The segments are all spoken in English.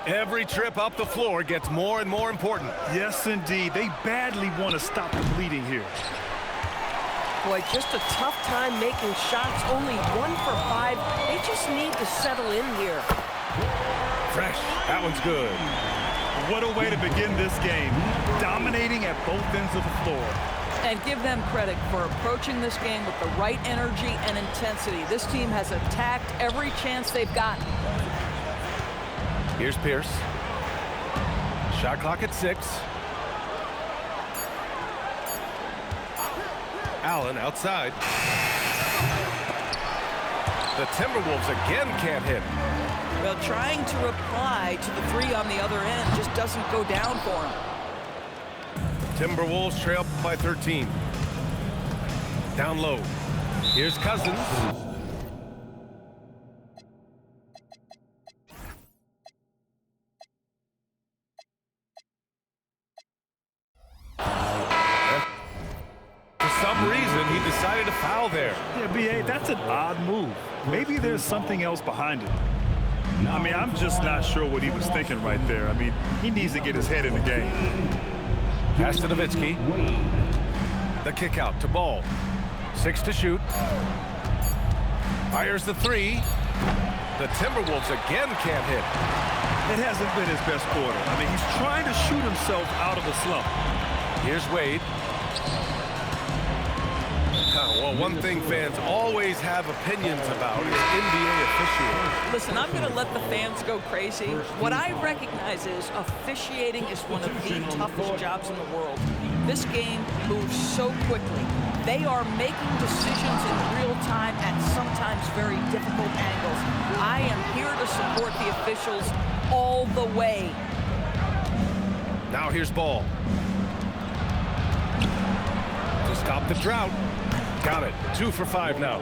Every trip up the floor gets more and more important. Yes, indeed. They badly want to stop the bleeding here. Boy, just a tough time making shots. Only 1 for 5. They just need to settle in here. Fresh. That one's good. What a way to begin this game. Dominating at both ends of the floor. And give them credit for approaching this game with the right energy and intensity. This team has attacked every chance they've gotten. Here's Pierce. Shot clock at 6. Allen outside. The Timberwolves again can't hit. Well, trying to reply to the 3 on the other end just doesn't go down for them. Timberwolves trail by 13. Down low. Here's Cousins. For some reason, he decided to foul there. Yeah, B.A., that's an odd move. Maybe there's something else behind it. I mean, I'm just not sure what he was thinking right there. I mean, he needs to get his head in the game. Pass to Nowitzki. The kick out to Ball. 6 to shoot. Fires the 3. The Timberwolves again can't hit. It hasn't been his best quarter. I mean, he's trying to shoot himself out of a slump. Here's Wade. Well, one thing fans always have opinions about is NBA officiating. Listen, I'm going to let the fans go crazy. What I recognize is officiating is one of the toughest jobs in the world. This game moves so quickly. They are making decisions in real time at sometimes very difficult angles. I am here to support the officials all the way. Now here's Ball. To stop the drought. Got it. 2 for 5 now.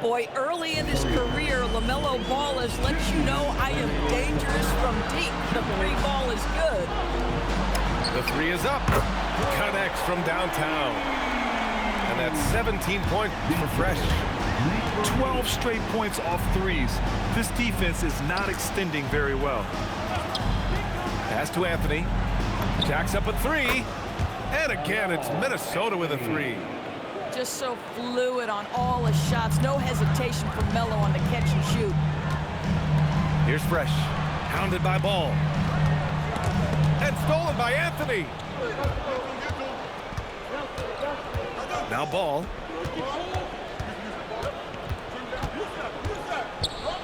Boy, early in his career, LaMelo Ball has let you know I am dangerous from deep. The 3 ball is good. The 3 is up. Connects from downtown. And that's 17 points for Fresh. 12 straight points off threes. This defense is not extending very well. Pass to Anthony. Jacks up a 3. And again, it's Minnesota with a 3. Just so fluid on all his shots. No hesitation for Melo on the catch and shoot. Here's Fresh. Hounded by Ball. And stolen by Anthony. Now Ball.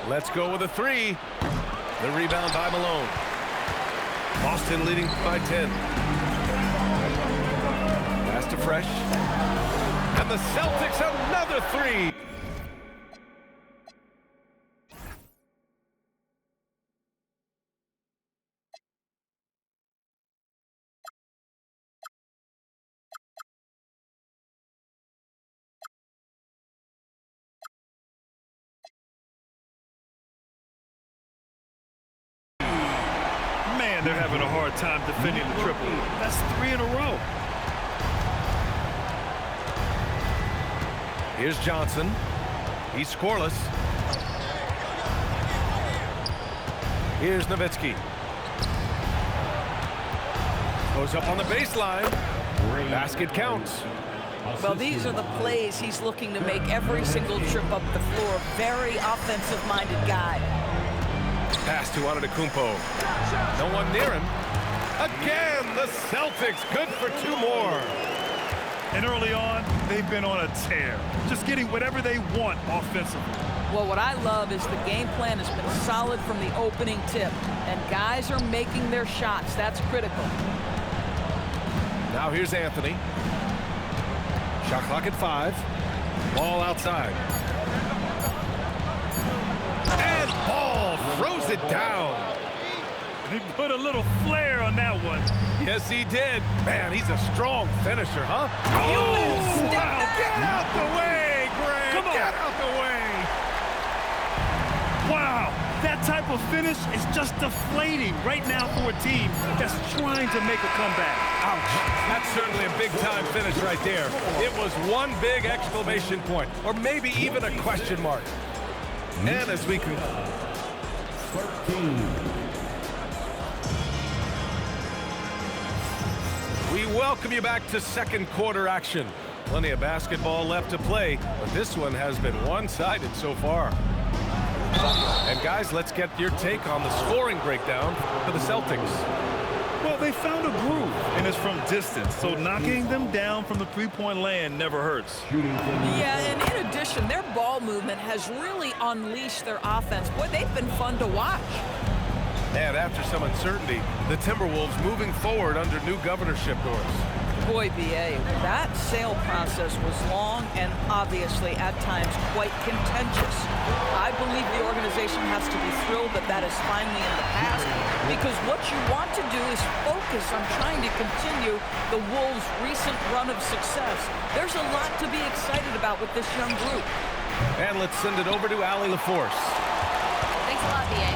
Let's go with a 3. The rebound by Malone. Boston leading by 10. Pass to Fresh. And the Celtics another 3. Man, they're having a hard time defending the triple. That's 3 in a row. Here's Johnson. He's scoreless. Here's Nowitzki. Goes up on the baseline. Basket counts. Well, these are the plays he's looking to make every single trip up the floor. Very offensive-minded guy. Pass to Antetokounmpo. No one near him. Again, the Celtics good for 2 more. And early on, they've been on a tear. Just getting whatever they want offensively. Well, what I love is the game plan has been solid from the opening tip. And guys are making their shots. That's critical. Now here's Anthony. Shot clock at 5. Ball outside. And Ball throws it down. He put a little flair on that one. Yes, he did. Man, he's a strong finisher, huh? Oh, Wow. Get out the way, Greg. Come on. Get out the way. Wow, that type of finish is just deflating right now for a team that's trying to make a comeback. Ouch. That's certainly a big-time finish right there. It was one big exclamation point, or maybe even a question mark. And as we can... We welcome you back to second quarter action. Plenty of basketball left to play, but this one has been one-sided so far. And guys, let's get your take on the scoring breakdown for the Celtics. Well, they found a groove, and it's from distance, so knocking them down from the three-point land never hurts. Yeah, and in addition, their ball movement has really unleashed their offense. Boy, they've been fun to watch. And after some uncertainty, the Timberwolves moving forward under new governorship doors. Boy, B.A., that sale process was long and obviously at times quite contentious. I believe the organization has to be thrilled that that is finally in the past, because what you want to do is focus on trying to continue the Wolves' recent run of success. There's a lot to be excited about with this young group. And let's send it over to Allie LaForce. Thanks a lot, B.A.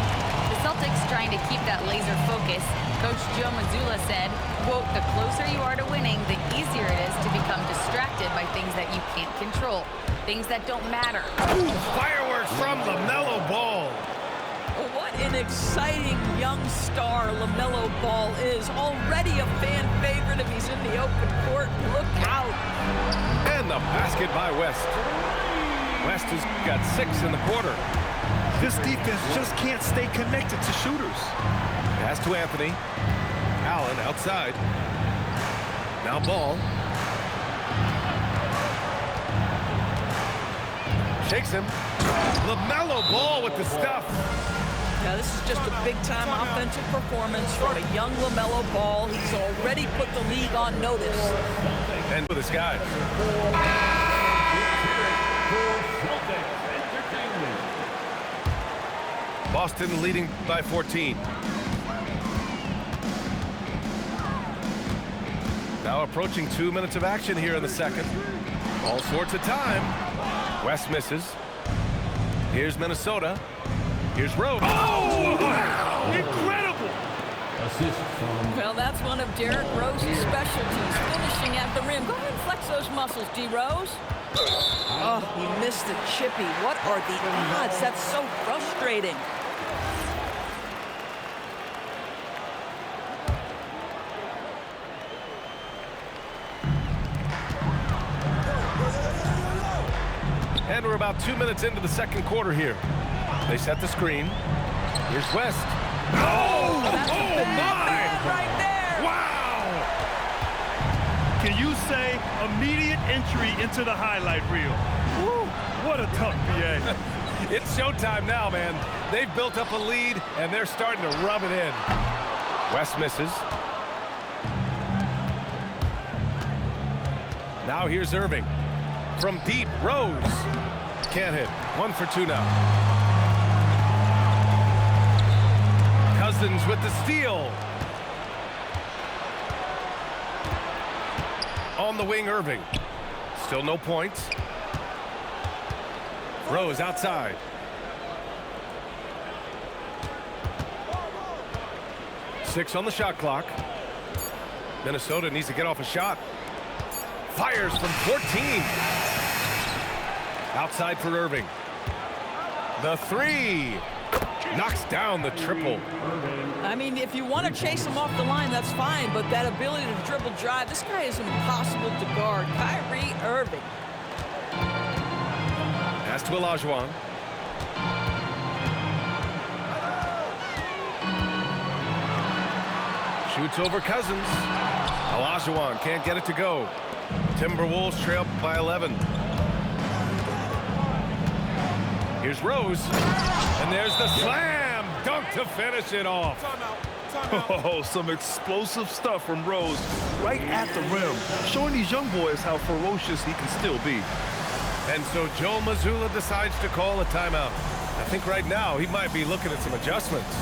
The Celtics trying to keep that laser focus. Coach Joe Mazzulla said, quote, "The closer you are to winning, the easier it is to become distracted by things that you can't control, things that don't matter." Ooh, fireworks from LaMelo Ball. What an exciting young star LaMelo Ball is. Already a fan favorite if he's in the open court. Look out. And the basket by West. West has got 6 in the quarter. This defense just can't stay connected to shooters. Pass to Anthony. Allen outside. Now Ball. Shakes him. LaMelo Ball with the stuff. Now this is just a big-time offensive performance from a young LaMelo Ball. He's already put the league on notice. And for this guy. Boston leading by 14. Now approaching 2 minutes of action here in the second. All sorts of time. West misses. Here's Minnesota. Here's Rose. Oh, wow. Incredible. Well, that's one of Derrick Rose's specialties, finishing at the rim. Go ahead and flex those muscles, D. Rose. Oh, he missed the chippy. What are the odds? That's so frustrating. And we're about 2 minutes into the second quarter here. They set the screen. Here's West. Oh, That's a big man right there. Wow! Can you say immediate entry into the highlight reel? Woo, what a tough BA. It's showtime now, man. They've built up a lead, and they're starting to rub it in. West misses. Now here's Irving. From deep, Rose. Can't hit. 1 for 2 now. Cousins with the steal. On the wing, Irving. Still no points. Rose outside. Six on the shot clock. Minnesota needs to get off a shot. Fires from 14. Outside for Irving. The three. Knocks down the triple. I mean, if you want to chase him off the line, that's fine, but that ability to dribble drive, this guy is impossible to guard. Kyrie Irving. Pass to Olajuwon. Shoots over Cousins. Olajuwon can't get it to go. Timberwolves trail by 11. Here's Rose. And there's the slam dunk to finish it off. Oh, some explosive stuff from Rose right at the rim, showing these young boys how ferocious he can still be. And so Joe Mazzulla decides to call a timeout. I think right now he might be looking at some adjustments.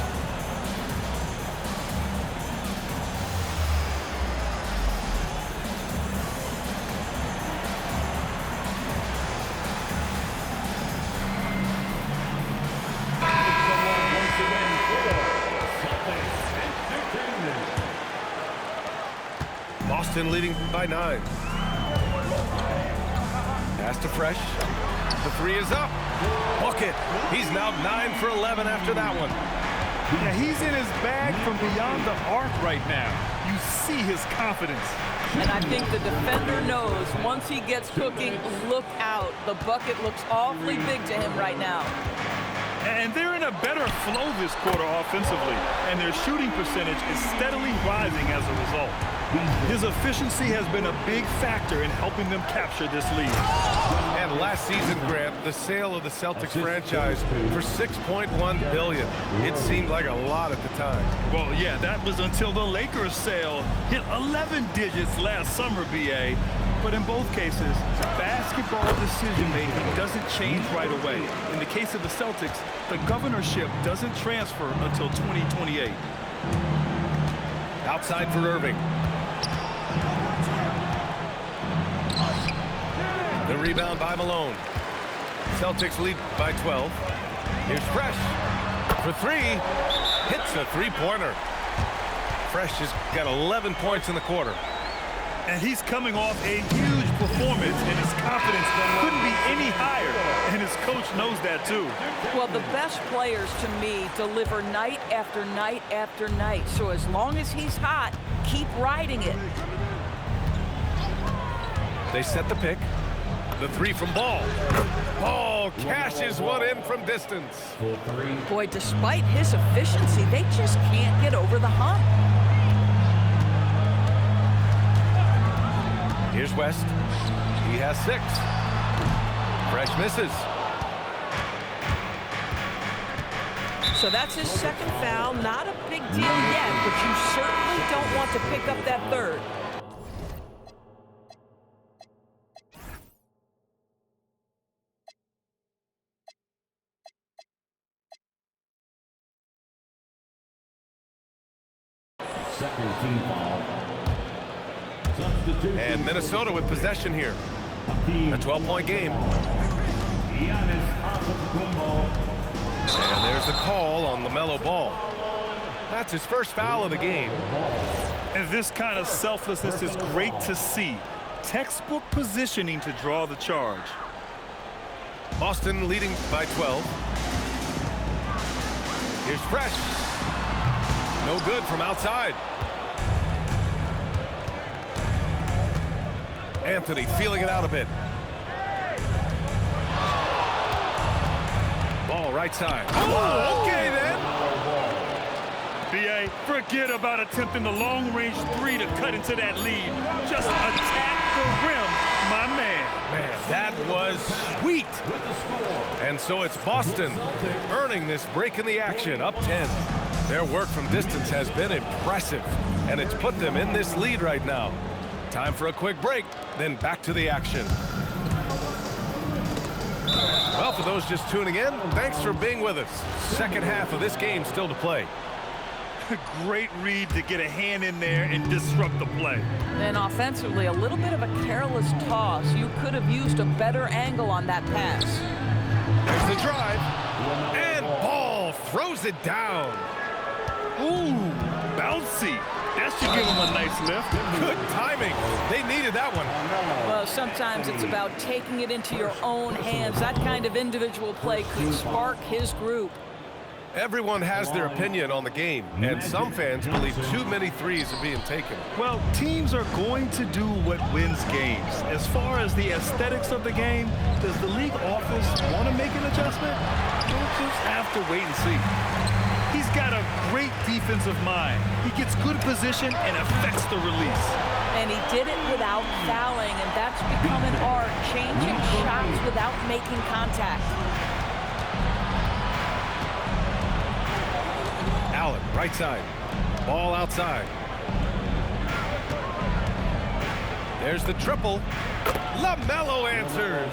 Boston leading by 9. Pass to Fresh. The three is up. Bucket. He's now 9 for 11 after that one. Yeah, he's in his bag from beyond the arc right now. You see his confidence. And I think the defender knows once he gets cooking, look out. The bucket looks awfully big to him right now. And they're in a better flow this quarter offensively, and their shooting percentage is steadily rising as a result. His efficiency has been a big factor in helping them capture this lead. And last season, Grant, the sale of the Celtics franchise for $6.1 billion. It seemed like a lot at the time. Well, yeah, that was until the Lakers sale hit 11 digits last summer, BA. But in both cases, basketball decision-making doesn't change right away. In the case of the Celtics, the governorship doesn't transfer until 2028. Outside for Irving. The rebound by Malone. Celtics lead by 12. Here's Fresh for three. Hits a three-pointer. Fresh has got 11 points in the quarter. And he's coming off a huge performance, and his confidence couldn't be any higher. And his coach knows that, too. Well, the best players, to me, deliver night after night after night. So as long as he's hot, keep riding it. They set the pick. The three from Ball. Ball cashes one in from distance. Boy, despite his efficiency, they just can't get over the hump. Here's West. He has 6. Fresh misses. So that's his second foul. Not a big deal yet, but you certainly don't want to pick up that third. Second team foul. And Minnesota with possession here. A 12-point game. And there's the call on LaMelo Ball. That's his first foul of the game. And this kind of selflessness is great to see. Textbook positioning to draw the charge. Boston leading by 12. Here's Fresh. No good from outside. Anthony feeling it out a bit. Ball right side. Oh, okay then. BA, forget about attempting the long-range three to cut into that lead. Just attack the rim, my man. Man, that was sweet. And so it's Boston earning this break in the action, up 10. Their work from distance has been impressive, and it's put them in this lead right now. Time for a quick break, then back to the action. Well, for those just tuning in, thanks for being with us. Second half of this game still to play. Great read to get a hand in there and disrupt the play. And offensively, a little bit of a careless toss. You could have used a better angle on that pass. There's the drive, and Ball throws it down. Ooh, bouncy. That should give him a nice lift. Good timing. They needed that one. Well, sometimes it's about taking it into your own hands. That kind of individual play could spark his group. Everyone has their opinion on the game, and some fans believe too many threes are being taken. Well, teams are going to do what wins games. As far as the aesthetics of the game, does the league office want to make an adjustment? We'll just have to wait and see. He's got a great defensive mind. He gets good position and affects the release. And he did it without fouling, and that's become an art, changing shots without making contact. Allen, right side. Ball outside. There's the triple. LaMelo answers.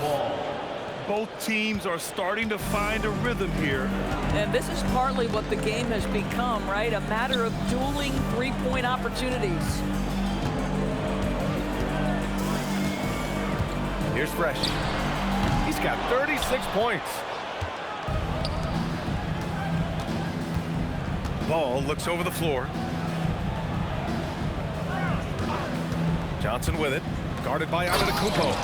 Both teams are starting to find a rhythm here. And this is partly what the game has become, right? A matter of dueling three-point opportunities. Here's Fresh. He's got 36 points. Ball looks over the floor. Johnson with it. Guarded by Antetokounmpo.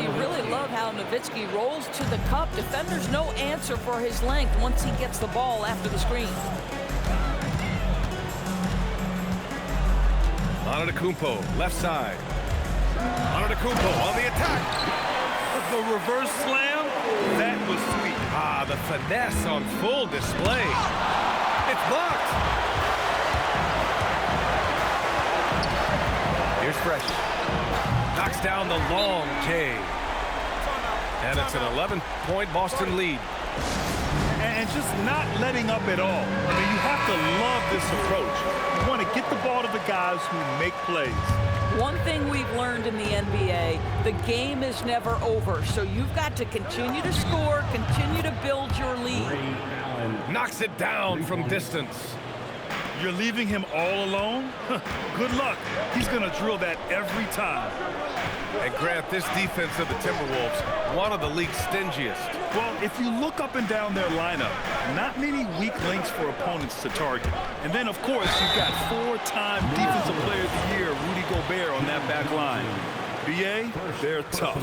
You really love how Nowitzki rolls to the cup. Defenders no answer for his length once he gets the ball after the screen. Antetokounmpo, left side. Antetokounmpo on the attack. The reverse slam, that was sweet. Ah, the finesse on full display. It's blocked. Here's Fresh. Knocks down the long J. And it's an 11-point Boston lead. And just not letting up at all. I mean, you have to love this approach. You want to get the ball to the guys who make plays. One thing we've learned in the NBA, the game is never over. So you've got to continue to score, continue to build your lead. Knocks it down from distance. You're leaving him all alone? Good luck. He's going to drill that every time. And Grant, this defense of the Timberwolves, one of the league's stingiest. Well, if you look up and down their lineup, not many weak links for opponents to target. And then, of course, you've got 4-time Defensive Player of the Year, Rudy Gobert, on that back line. BA, they're tough.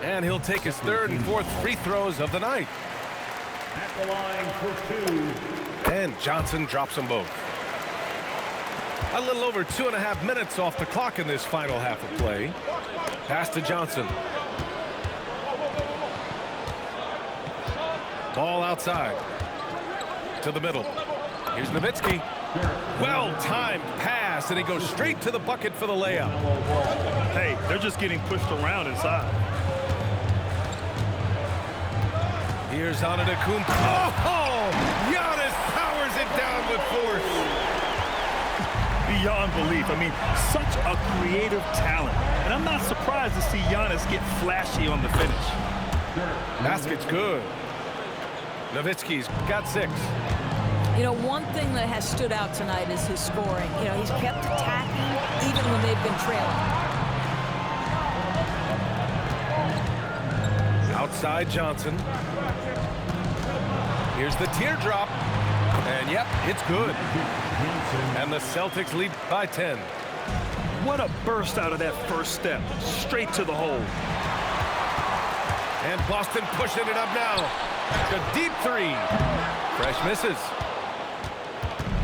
And he'll take his third and fourth free throws of the night. At the line for 2. And Johnson drops them both. A little over 2.5 minutes off the clock in this final half of play. Pass to Johnson. Ball outside. To the middle. Here's Nowitzki. Well-timed pass, and he goes straight to the bucket for the layup. Hey, they're just getting pushed around inside. Here's Antetokounmpo. Oh! Giannis powers it down with force. Beyond belief. I mean, such a creative talent. And I'm not surprised to see Giannis get flashy on the finish. Basket's good. Nowitzki's got 6. You know, one thing that has stood out tonight is his scoring. You know, he's kept attacking even when they've been trailing. Outside Johnson. Here's the teardrop. And yep, it's good. And the Celtics lead by 10. What a burst out of that first step. Straight to the hole. And Boston pushing it up now. The deep 3. Fresh misses.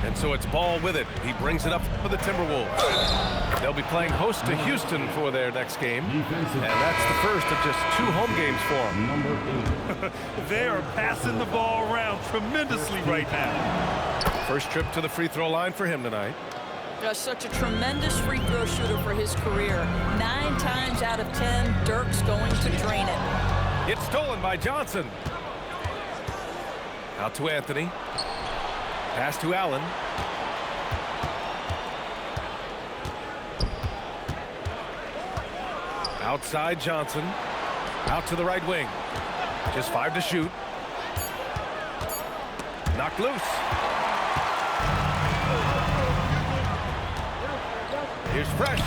And so it's Ball with it. He brings it up for the Timberwolves. They'll be playing host to Houston for their next game. And that's the first of just 2 home games for them. They are passing the ball around tremendously right now. First trip to the free throw line for him tonight. Just such a tremendous free throw shooter for his career. 9 times out of 10, Dirk's going to drain it. It's stolen by Johnson. Out to Anthony. Pass to Allen. Outside Johnson. Out to the right wing. Just 5 to shoot. Knocked loose. Here's Fresh.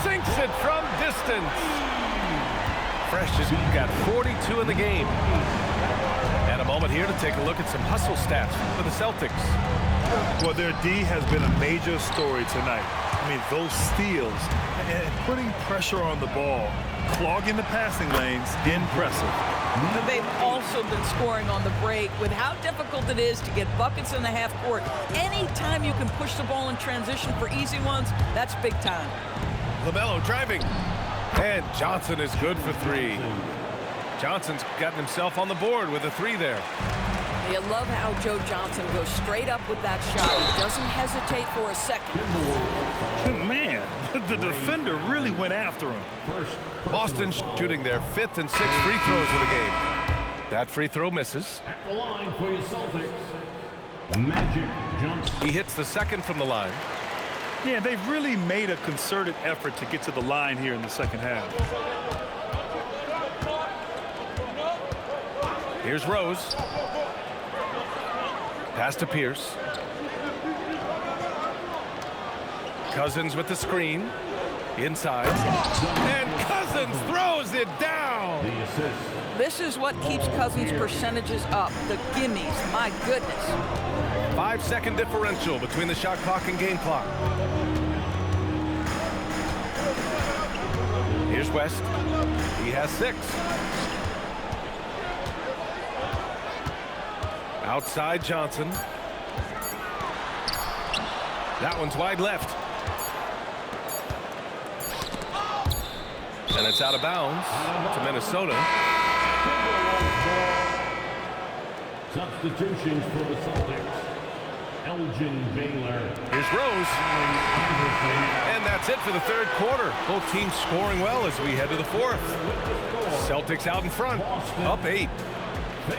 Sinks it from distance. Fresh has got 42 in the game. And a moment here to take a look at some hustle stats for the Celtics. Well, their D has been a major story tonight. I mean, those steals and putting pressure on the ball, clogging the passing lanes, impressive. But they've also been scoring on the break. With how difficult it is to get buckets in the half court, anytime you can push the ball in transition for easy ones, that's big time. LaMelo driving. And Johnson is good for 3. Johnson's gotten himself on the board with a 3 there. You love how Joe Johnson goes straight up with that shot. He doesn't hesitate for a second. Man, the defender really went after him. Boston shooting their 5th and 6th free throws of the game. That free throw misses. At the line for your Celtics, Magic Johnson. He hits the 2nd from the line. Yeah, they've really made a concerted effort to get to the line here in the second half. Here's Rose. Pass to Pierce. Cousins with the screen. Inside. And Cousins throws it down. The assist. This is what keeps Cousins' percentages up. The gimmies. My goodness. 5-second differential between the shot clock and game clock. Here's West. He has 6. Outside Johnson. That one's wide left. And it's out of bounds to Minnesota. Substitutions for the Celtics. Elgin Baylor. Here's Rose. And that's it for the third quarter. Both teams scoring well as we head to the fourth. Celtics out in front, up 8. 55.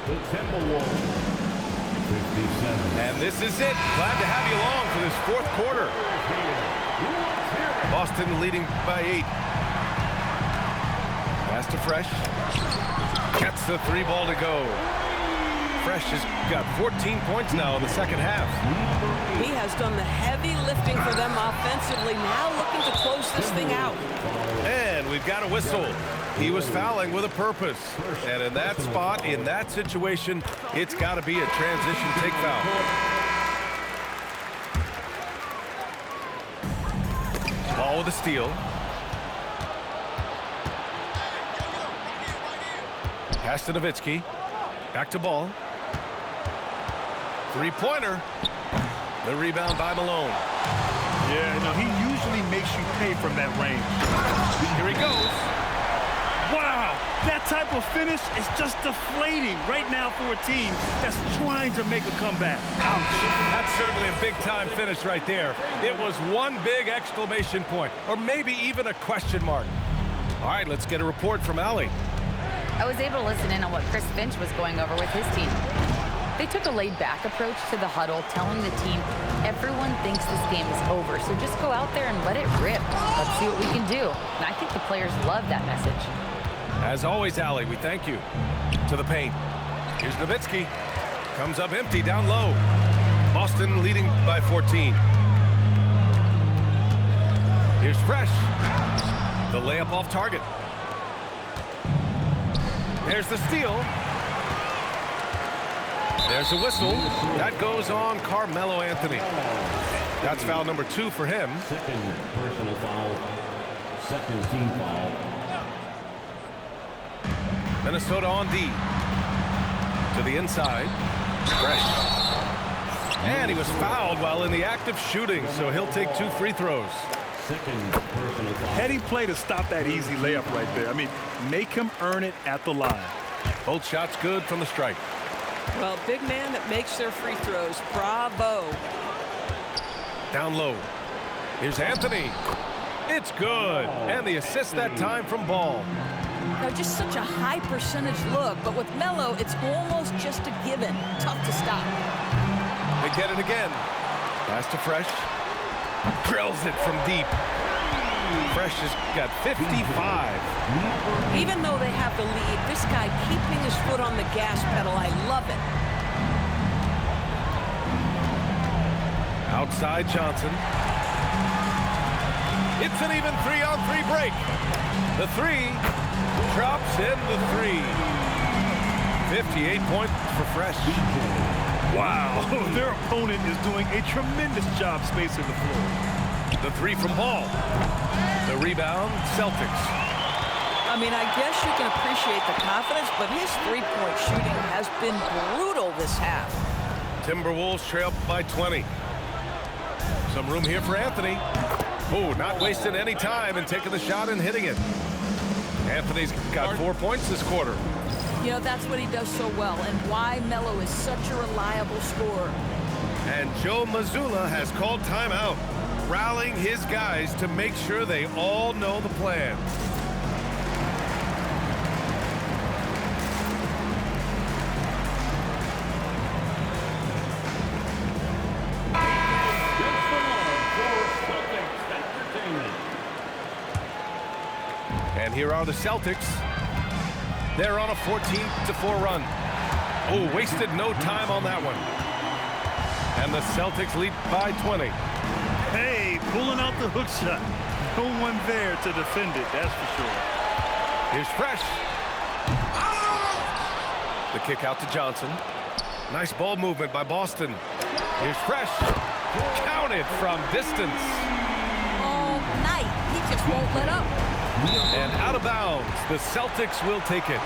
The Timberwolves. 57. And this is it. Glad to have you along for this fourth quarter. Boston leading by 8. Pass to Fresh. Gets the 3 ball to go. Fresh has got 14 points now in the second half. He has done the heavy lifting for them offensively. Now looking to close this thing out. And we've got a whistle. He was fouling with a purpose. And in that spot, in that situation, it's got to be a transition take foul. Ball with a steal. Pass to Nowitzki. Back to Ball. 3-pointer. The rebound by Malone. Yeah, no, he usually makes you pay from that range. Here he goes. Wow, that type of finish is just deflating right now for a team that's trying to make a comeback. Ouch. That's certainly a big-time finish right there. It was one big exclamation point, or maybe even a question mark. All right, let's get a report from Allie. I was able to listen in on what Chris Finch was going over with his team. They took a laid-back approach to the huddle, telling the team, everyone thinks this game is over, so just go out there and let it rip. Let's see what we can do. And I think the players love that message. As always, Allie, we thank you. To the paint. Here's Nowitzki. Comes up empty down low. Boston leading by 14. Here's Fresh. The layup off target. There's the steal. There's a whistle. That goes on Carmelo Anthony. That's foul number 2 for him. Second personal foul. Second team foul. Minnesota on D. To the inside. Fresh. And he was fouled while in the act of shooting, so he'll take 2 free throws. Second personal foul. Heady play to stop that easy layup right there. I mean, make him earn it at the line. Both shots good from the stripe. Well, big man that makes their free throws. Bravo. Down low. Here's Anthony. It's good. And the assist that time from Ball. Now, just such a high percentage look, but with Melo, it's almost just a given. Tough to stop. They get it again. Pass to Fresh. Drills it from deep. Fresh has got 55. Even though they have the lead, this guy keeping his foot on the gas pedal, I love it. Outside Johnson. It's an even 3-on-3 break. The 3 drops in the 3. 58 points for Fresh. Wow, their opponent is doing a tremendous job spacing the floor. The 3 from Ball. The rebound, Celtics. I mean, I guess you can appreciate the confidence, but his three-point shooting has been brutal this half. Timberwolves trail by 20. Some room here for Anthony. Oh, not wasting any time and taking the shot and hitting it. Anthony's got 4 points this quarter. You know, that's what he does so well, and why Melo is such a reliable scorer. And Joe Mazzulla has called timeout, rallying his guys to make sure they all know the plan. And here are the Celtics. They're on a 14-4 run. Oh, wasted no time on that one. And the Celtics lead by 20. Hey, pulling out the hook shot. No one there to defend it, that's for sure. Here's Fresh. The kick out to Johnson. Nice ball movement by Boston. Here's Fresh. Counted from distance. All night, he just let up. And out of bounds, the Celtics will take it.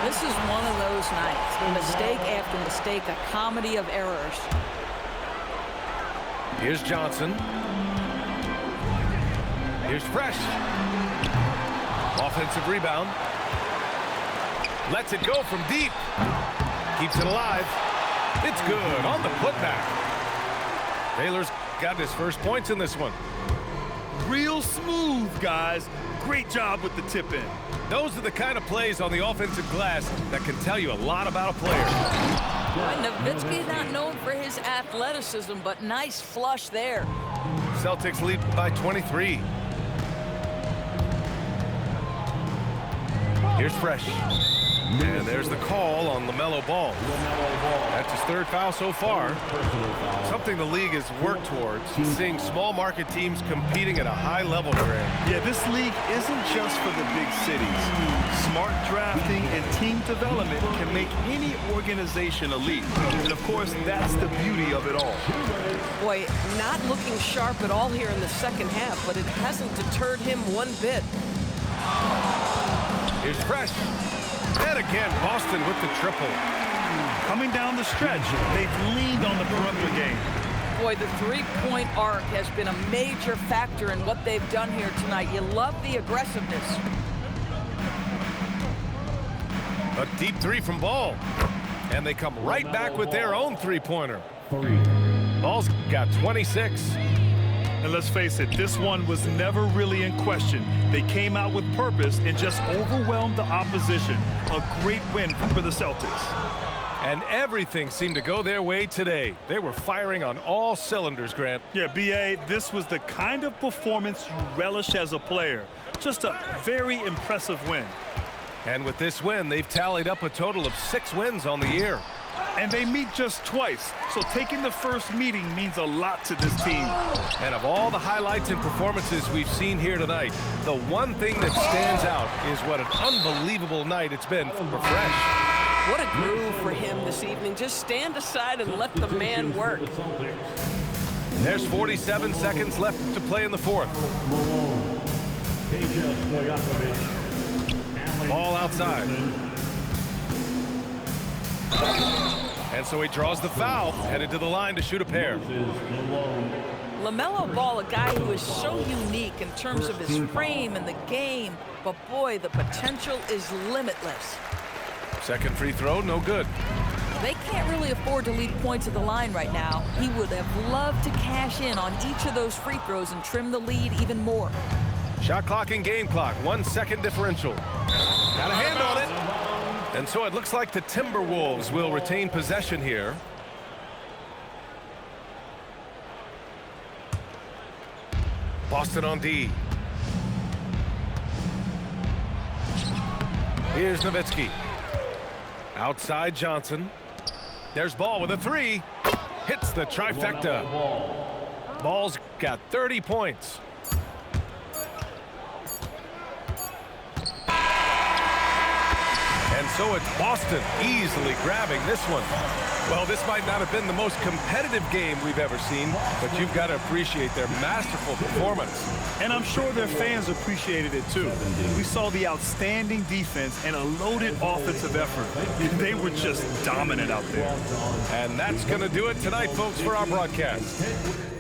This is one of those nights. Mistake after mistake, a comedy of errors. Here's Johnson. Here's Fresh. Offensive rebound. Lets it go from deep. Keeps it alive. It's good on the putback. Taylor's got his first points in this one. Real smooth, guys. Great job with the tip in. Those are the kind of plays on the offensive glass that can tell you a lot about a player. Nowitzki not known for his athleticism, but nice flush there. Celtics lead by 23. Here's Fresh. And there's the call on LaMelo Ball. That's his third foul so far. Something the league has worked towards, seeing small market teams competing at a high level, Grant. Yeah, this league isn't just for the big cities. Smart drafting and team development can make any organization elite. And of course, that's the beauty of it all. Boy, not looking sharp at all here in the second half, but it hasn't deterred him one bit. Here's Fresh. And again, Boston with the triple. Coming down the stretch, they've leaned on the perimeter game. Boy, the three-point arc has been a major factor in what they've done here tonight. You love the aggressiveness. A deep three from Ball. And they come right back with their own three-pointer. Ball's got 26. And let's face it, this one was never really in question. They came out with purpose and just overwhelmed the opposition. A great win for the Celtics. And everything seemed to go their way today. They were firing on all cylinders, Grant. Yeah, B.A., this was the kind of performance you relish as a player. Just a very impressive win. And with this win, they've tallied up a total of 6 wins on the year. And they meet just twice, so taking the first meeting means a lot to this team. And of all the highlights and performances we've seen here tonight, the one thing that stands out is what an unbelievable night it's been for Fresh. What a groove for him this evening. Just stand aside and let the man work. There's 47 seconds left to play in the fourth. Ball outside. And so he draws the foul, headed to the line to shoot a pair. LaMelo Ball, a guy who is so unique in terms of his frame and the game, but boy, the potential is limitless. Second free throw, no good. They can't really afford to leave points at the line right now. He would have loved to cash in on each of those free throws and trim the lead even more. Shot clock and game clock, 1 second differential. Got a hand on it. And so it looks like the Timberwolves will retain possession here. Boston on D. Here's Nowitzki. Outside Johnson. There's Ball with a three. Hits the trifecta. Ball's got 30 points. And so it's Boston easily grabbing this one. Well, this might not have been the most competitive game we've ever seen, but you've got to appreciate their masterful performance. And I'm sure their fans appreciated it too. We saw the outstanding defense and a loaded offensive effort. They were just dominant out there. And that's going to do it tonight, folks, for our broadcast.